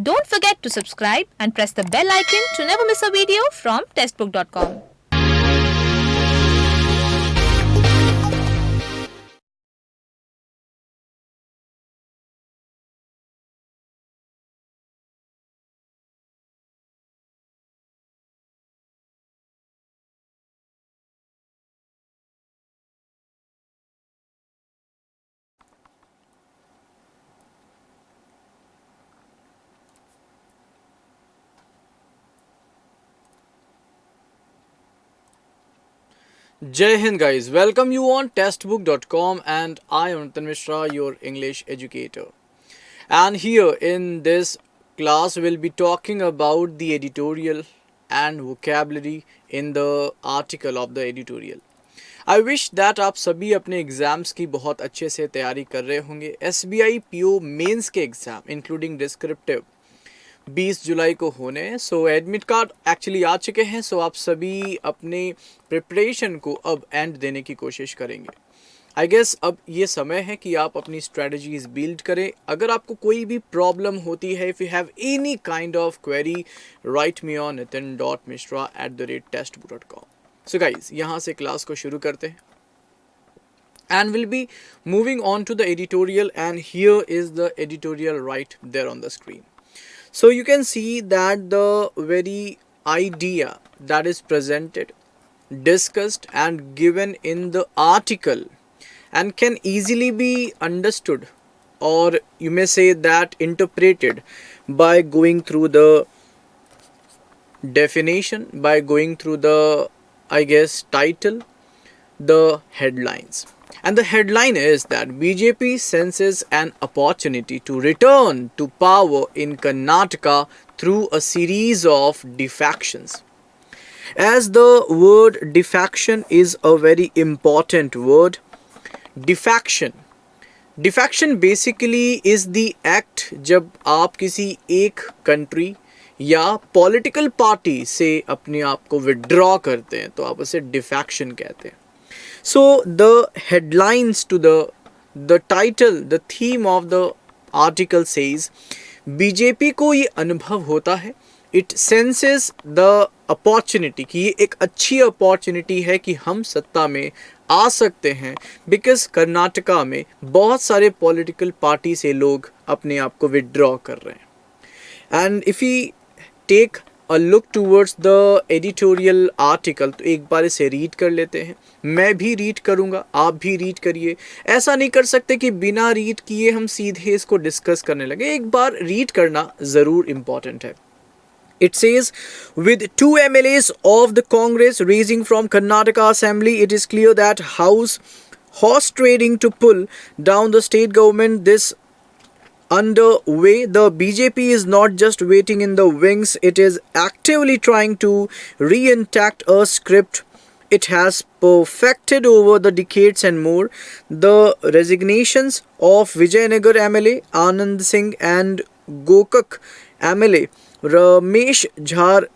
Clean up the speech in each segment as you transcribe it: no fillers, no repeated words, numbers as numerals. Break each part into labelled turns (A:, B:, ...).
A: Don't forget to subscribe and press the bell icon to never miss a video from testbook.com.
B: Jai Hind guys, welcome you on Testbook.com and I am Nitin Mishra, your English educator. And here in this class we'll be talking about the editorial and vocabulary in the article of the editorial. I wish that आप सभी अपने exams की बहुत अच्छे से तैयारी कर रहे होंगे. SBI PO मेंस के एग्ज़ाम इंक्लूडिंग डिस्क्रिप्टिव 20 जुलाई को होने हैं. सो एडमिट कार्ड एक्चुअली आ चुके हैं. सो आप सभी अपने प्रिपरेशन को अब एंड देने की कोशिश करेंगे. आई गेस अब ये समय है कि आप अपनी स्ट्रेटजीज बिल्ड करें. अगर आपको कोई भी प्रॉब्लम होती है, if you have any kind of query, right me on nitin.mishra@testbook.com. So guys यहाँ से क्लास को शुरू करते हैं. And we'll be moving on to the editorial, and here is the editorial right there on the screen. So you can see that the very idea that is presented, discussed and given in the article and can easily be understood, or you may say that interpreted, by going through the definition, by going through the, I guess, title, the headlines. And the headline is that BJP senses an opportunity to return to power in Karnataka through a series of defections. As the word defection is a very important word, defection basically is the act जब आप किसी एक country या political party से अपने आप को withdraw करते हैं तो आप उसे डिफेक्शन कहते हैं. So the headlines to the title, the theme of the article says BJP को ये अनुभव होता है, इट सेंसेस द अपॉर्चुनिटी कि ये एक अच्छी अपॉर्चुनिटी है कि हम सत्ता में आ सकते हैं, बिकॉज कर्नाटका में बहुत सारे पॉलिटिकल पार्टी से लोग अपने आप को विड्रॉ कर रहे हैं. And if you take a look towards the editorial article, तो एक बार इसे रीड कर लेते हैं. मैं भी रीड करूंगा, आप भी रीड करिए. ऐसा नहीं कर सकते कि बिना रीड किए हम सीधे इसको डिस्कस करने लगे. एक बार रीड करना ज़रूर इम्पॉर्टेंट है. It says, with 2 MLAs of the Congress raising from Karnataka Assembly, it is clear that House horse trading to pull down the state government this underway. The BJP is not just waiting in the wings, it is actively trying to reenact a script it has perfected over the decades and more. The resignations of Vijayanagar MLA Anand Singh and Gokak MLA Ramesh Jhar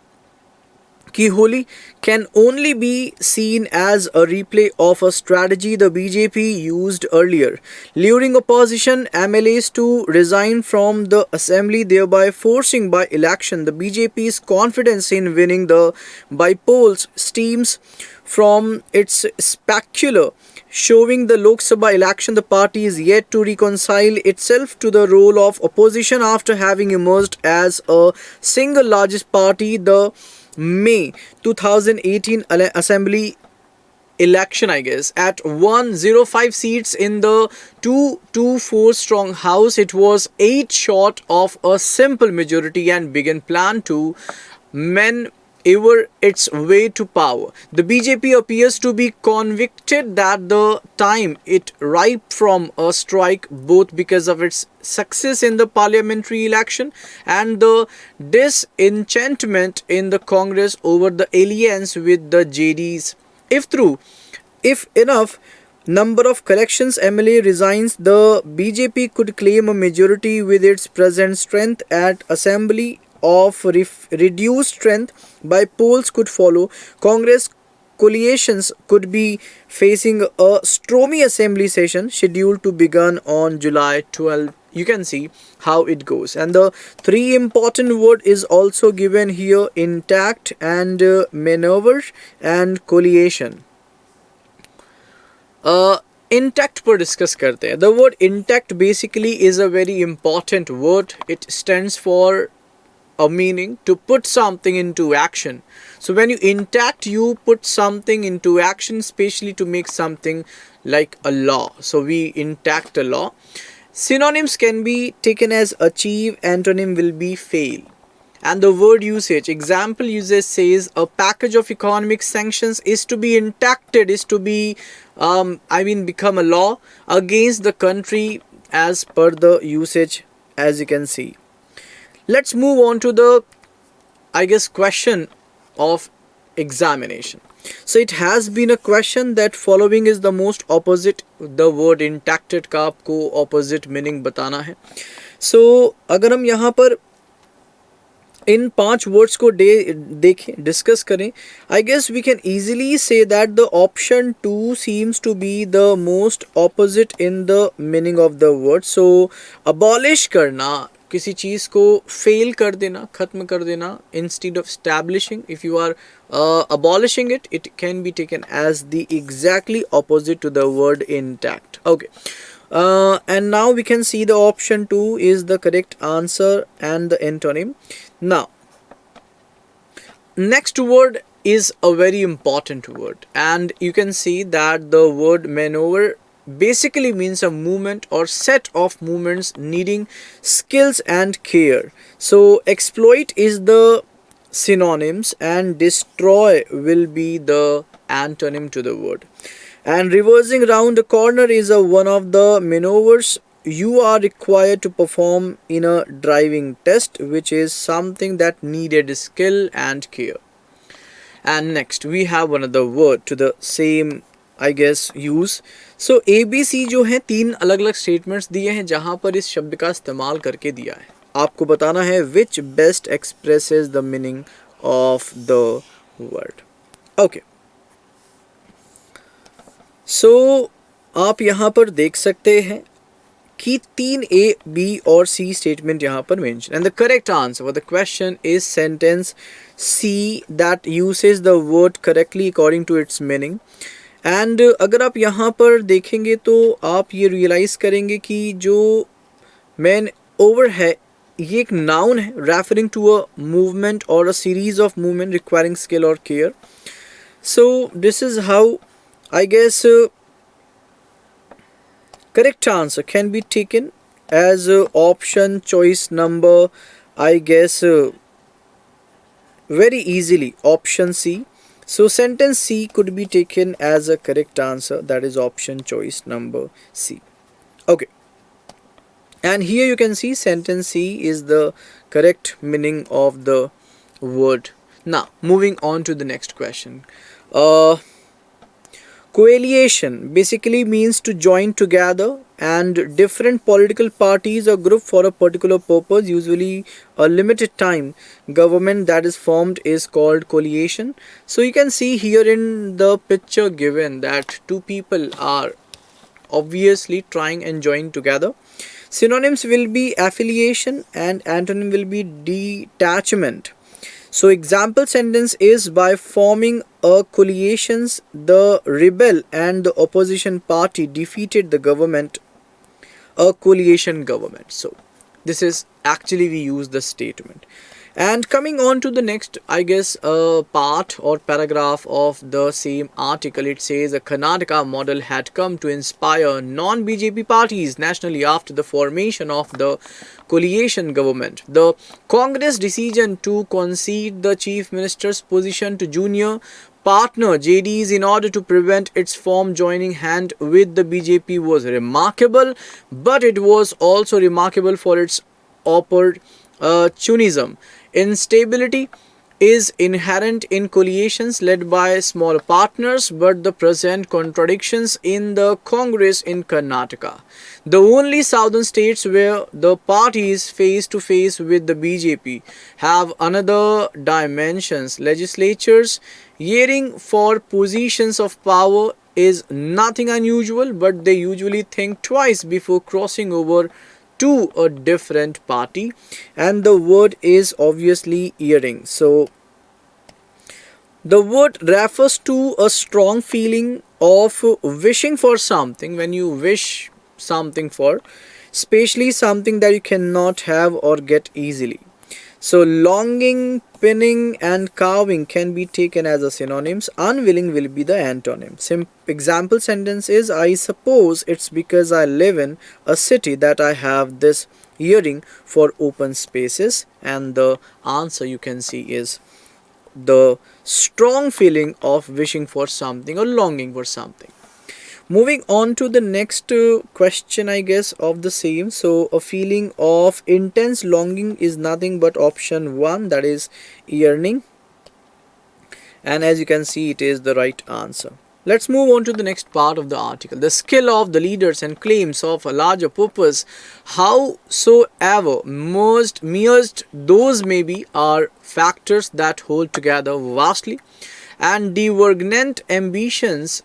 B: Kiholi can only be seen as a replay of a strategy the BJP used earlier, luring opposition MLAs to resign from the assembly, thereby forcing by election. The BJP's confidence in winning the by polls stems from its spectacular showing the Lok Sabha election. The party is yet to reconcile itself to the role of opposition after having emerged as a single largest party. The May 2018 assembly election, I guess, at 105 seats in the 224 strong house, it was 8 short of a simple majority and began plan to maneuver its way to power. The BJP appears to be convicted that the time it ripe from a strike, both because of its success in the parliamentary election and the disenchantment in the Congress over the alliance with the JDs. If enough number of collections MLA resigns, the BJP could claim a majority with its present strength at assembly of reduced strength by polls could follow. Congress coalitions could be facing a stormy assembly session scheduled to begin on July 12 you can see how it goes. And the three important word is also given here: intact and maneuver and coalition. Intact पर discuss करते हैं. The word intact basically is a very important word. It stands for a meaning to put something into action. So when you intact, you put something into action, especially to make something like a law. So we intact a law. Synonyms can be taken as achieve, antonym will be fail. And the word usage, example usage says a package of economic sanctions is to be intacted, is to be become a law against the country as per the usage, as you can see. Let's move on to the, question of examination. So it has been a question that following is the most opposite. The word intacted का आपको opposite meaning बताना है. So अगर हम यहाँ पर इन 5 words को देखें, डिस्कस करें, I guess we can easily say that the option 2 seems to be the most opposite in the meaning of the word. So abolish करना, किसी चीज़ को फेल कर देना, ख़त्म कर देना, instead of establishing, if you are abolishing it, it can be taken as the exactly opposite to the word intact. Okay. And now we can see the option 2 is the correct answer and the antonym. Now, next word is a very important word, and you can see that the word maneuver basically means a movement or set of movements needing skills and care. So exploit is the synonyms and destroy will be the antonym to the word. And reversing round a corner is one of the maneuvers you are required to perform in a driving test, which is something that needed skill and care. And next we have another word to the same use. So ABC जो है 3 अलग अलग statements दिए हैं जहाँ पर इस शब्द का इस्तेमाल करके दिया है. आपको बताना है which best expresses the meaning of the word. Okay. सो आप यहाँ पर देख सकते हैं कि 3 A, B और C स्टेटमेंट यहाँ पर mention. And the correct answer for the question is sentence C that uses the word correctly according to its meaning. And अगर आप यहाँ पर देखेंगे तो आप ये रियलाइज़ करेंगे कि जो मैन ओवर है ये एक नाउन है रेफरिंग टू अ मूवमेंट और a series of movement requiring skill और care. So this is how I guess correct answer can be taken as option choice number, very easily option C. So sentence C could be taken as a correct answer, that is option choice number C. Okay. And here you can see sentence C is the correct meaning of the word. Now moving on to the next question. Coalition basically means to join together and different political parties or group for a particular purpose, usually a limited time. Government that is formed is called coalition. So you can see here in the picture given that 2 people are obviously trying and join together. Synonyms will be affiliation and antonym will be detachment. So example sentence is by forming a coalitions, the rebel and the opposition party defeated the government, a coalition government. So this is actually we use the statement. And coming on to the next part or paragraph of the same article, it says a Karnataka model had come to inspire non-BJP parties nationally after the formation of the coalition government. The Congress decision to concede the chief minister's position to junior partner JDs in order to prevent its firm joining hand with the BJP was remarkable, but it was also remarkable for its opportunism. Instability is inherent in coalitions led by small partners, but the present contradictions in the Congress in Karnataka, the only southern states where the parties face to face with the BJP, have another dimensions. Legislatures yearning for positions of power is nothing unusual, but they usually think twice before crossing over to a different party, and the word is obviously earring. So the word refers to a strong feeling of wishing for something. When you wish something for, especially something that you cannot have or get easily. So longing, pinning and carving can be taken as a synonyms. Unwilling will be the antonym. Example sentence is, I suppose it's because I live in a city that I have this yearning for open spaces. And the answer you can see is the strong feeling of wishing for something or longing for something. Moving on to the next question, I guess, of the same. So a feeling of intense longing is nothing but option 1, that is yearning. And as you can see, it is the right answer. Let's move on to the next part of the article. The skill of the leaders and claims of a larger purpose, howsoever merged those may be, are factors that hold together vastly and divergent ambitions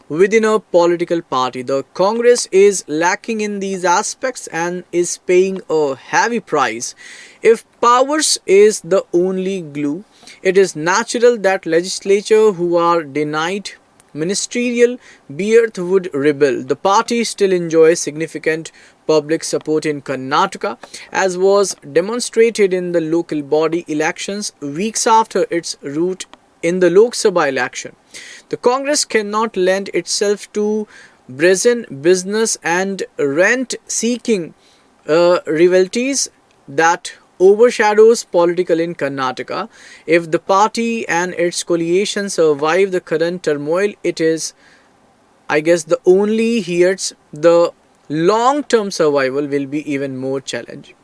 B: within a political party. The Congress is lacking in these aspects and is paying a heavy price. If powers is the only glue, it is natural that legislature who are denied ministerial beard would rebel. The party still enjoys significant public support in Karnataka, as was demonstrated in the local body elections weeks after its rout in the Lok Sabha election. The Congress cannot lend itself to brazen business and rent-seeking rivalities that overshadows political in Karnataka. If the party and its coalition survive the current turmoil, it is, I guess, the only here's the long-term survival will be even more challenging,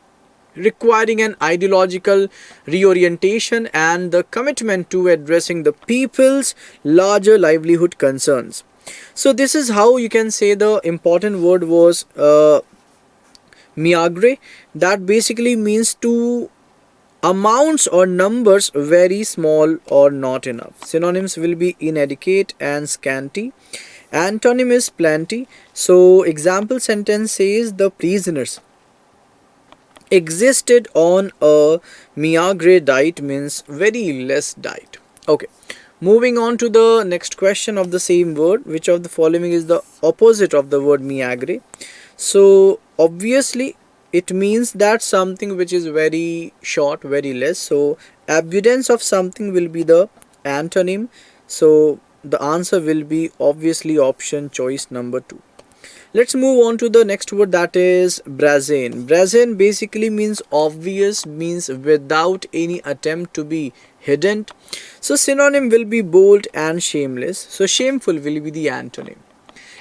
B: requiring an ideological reorientation and the commitment to addressing the people's larger livelihood concerns. So this is how you can say the important word was miagre. That basically means to amounts or numbers very small or not enough. Synonyms will be inadequate and scanty. Antonym is plenty. So example sentence says, the prisoners existed on a miagre diet, means very less diet. Okay, moving on to the next question of the same word. Which of the following is the opposite of the word miagre? So obviously it means that something which is very short, very less. So abundance of something will be the antonym. So the answer will be obviously option choice number 2. Let's move on to the next word, that is brazen. Brazen basically means obvious, means without any attempt to be hidden. So synonym will be bold and shameless. So shameful will be the antonym.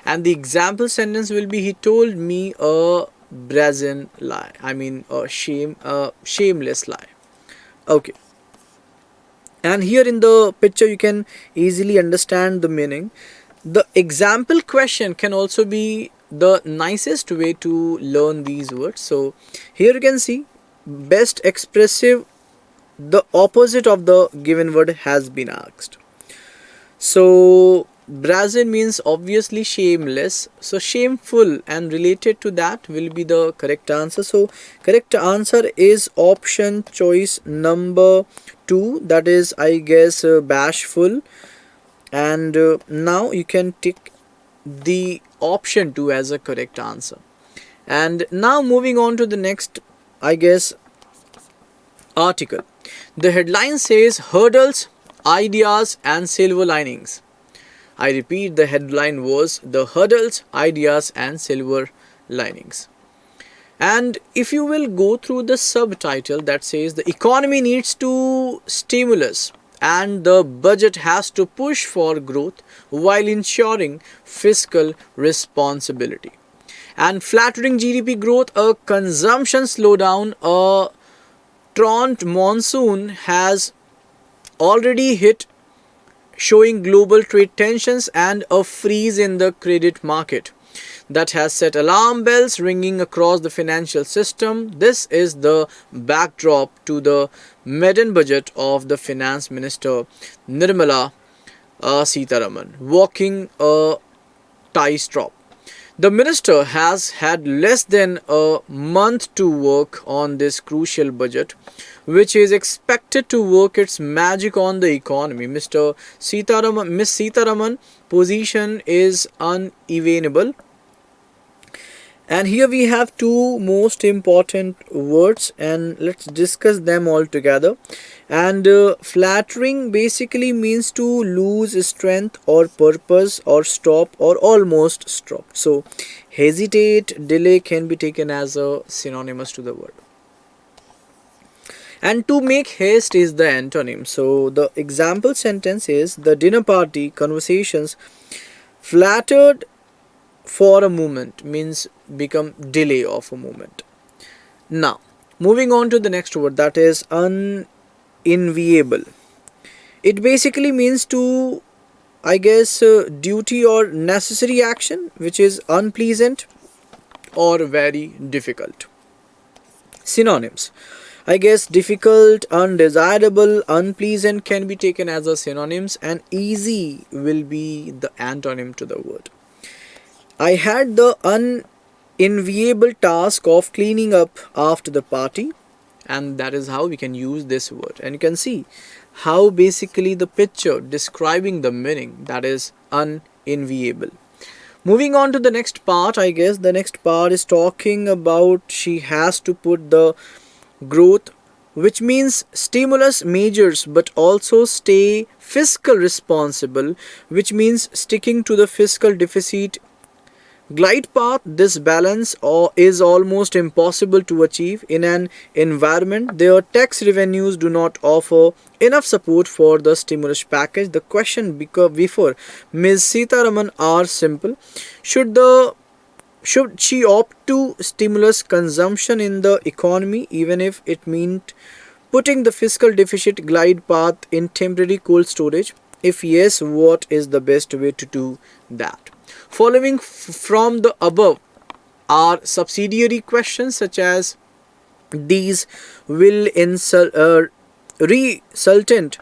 B: And the example sentence will be, he told me a brazen lie. I mean a shameless lie. Okay. And here in the picture you can easily understand the meaning. The example question can also be the nicest way to learn these words. So here you can see best expressive, the opposite of the given word has been asked. So brazen means obviously shameless. So shameful and related to that will be the correct answer. So correct answer is option choice number 2, that is, I guess, bashful. And now you can tick the option 2 as a correct answer. And now moving on to the next, I guess, article. The headline says hurdles, ideas and silver linings. I repeat, the headline was the hurdles, ideas and silver linings. And if you will go through the subtitle that says the economy needs to stimulus and the budget has to push for growth while ensuring fiscal responsibility. And flattering GDP growth, a consumption slowdown, a truant monsoon has already hit, showing global trade tensions and a freeze in the credit market that has set alarm bells ringing across the financial system. This is the backdrop to the maiden budget of the Finance Minister Nirmala Sitharaman walking a tightrope. The minister has had less than a month to work on this crucial budget, which is expected to work its magic on the economy. Miss Sitaraman position is uneventable. And here we have two most important words, and let's discuss them all together. And flattering basically means to lose strength or purpose or stop or almost stop. So hesitate, delay can be taken as a synonymous to the word. And to make haste is the antonym. So the example sentence is: the dinner party conversations flattered for a moment means become delay of a moment. Now, moving on to the next word, that is unenviable. It basically means to, I guess, duty or necessary action which is unpleasant or very difficult. Synonyms: I guess difficult, undesirable, unpleasant can be taken as a synonyms, and easy will be the antonym to the word. I had the unenviable task of cleaning up after the party, and that is how we can use this word. And you can see how basically the picture describing the meaning, that is unenviable. Moving on to the next part, I guess the next part is talking about she has to put the growth, which means stimulus measures, but also stay fiscal responsible, which means sticking to the fiscal deficit glide path. This balance is almost impossible to achieve in an environment their tax revenues do not offer enough support for the stimulus package. The question before Ms. Sitaraman are simple: should she opt to stimulus consumption in the economy, even if it meant putting the fiscal deficit glide path in temporary cold storage? If yes, what is the best way to do that? Following from the above are subsidiary questions such as these: will resultant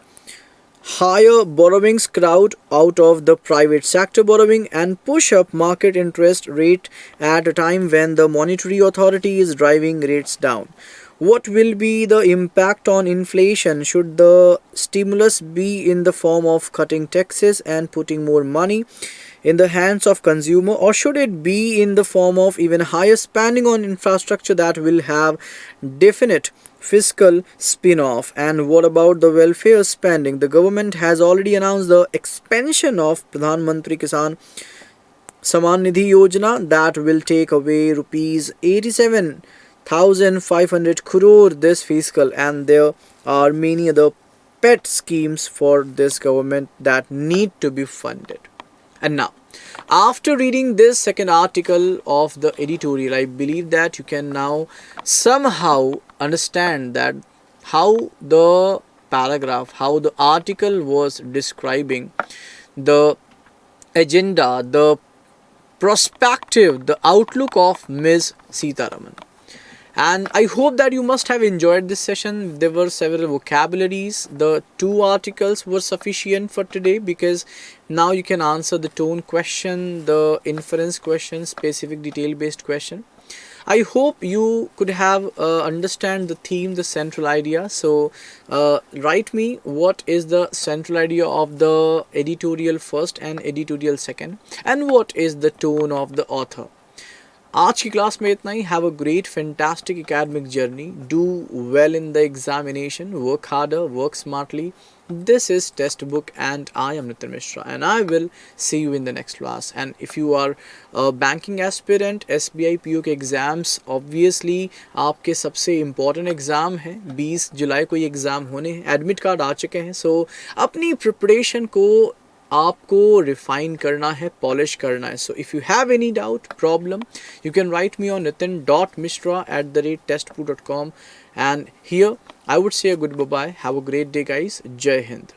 B: higher borrowings crowd out of the private sector borrowing and push up market interest rate at a time when the monetary authority is driving rates down? What will be the impact on inflation? Should the stimulus be in the form of cutting taxes and putting more money in the hands of consumer, or should it be in the form of even higher spending on infrastructure that will have definite fiscal spin-off? And what about the welfare spending? The government has already announced the expansion of Pradhan Mantri Kisan Samman Nidhi Yojana that will take away rupees 87,500 crore this fiscal, and there are many other pet schemes for this government that need to be funded. And now, after reading this second article of the editorial, I believe that you can now somehow understand that how the paragraph, how the article was describing the agenda, the perspective, the outlook of Ms. Sitaraman. And I hope that you must have enjoyed this session. There were several vocabularies. The two articles were sufficient for today because now you can answer the tone question, the inference question, specific detail based question. I hope you could have understand the theme, the central idea. So write me what is the central idea of the editorial first and editorial second, and what is the tone of the author. आज की class में इतना ही. Have a great fantastic academic journey. Do well in the examination. Work harder, work smartly. This is Testbook and I am Nitin Mishra, and I will see you in the next class. And if you are a banking aspirant, SBI PO के exams obviously आपके सबसे important exam है. 20 जुलाई को ये exam होने हैं. Admit card आ चुके हैं. सो अपनी प्रिपरेशन को आपको रिफाइन करना है, पॉलिश करना है. So if you have any doubt, problem, you can write me on nitin.mishra@testbook.com. and here I would say a good bye. Have a great day guys. Jai Hind.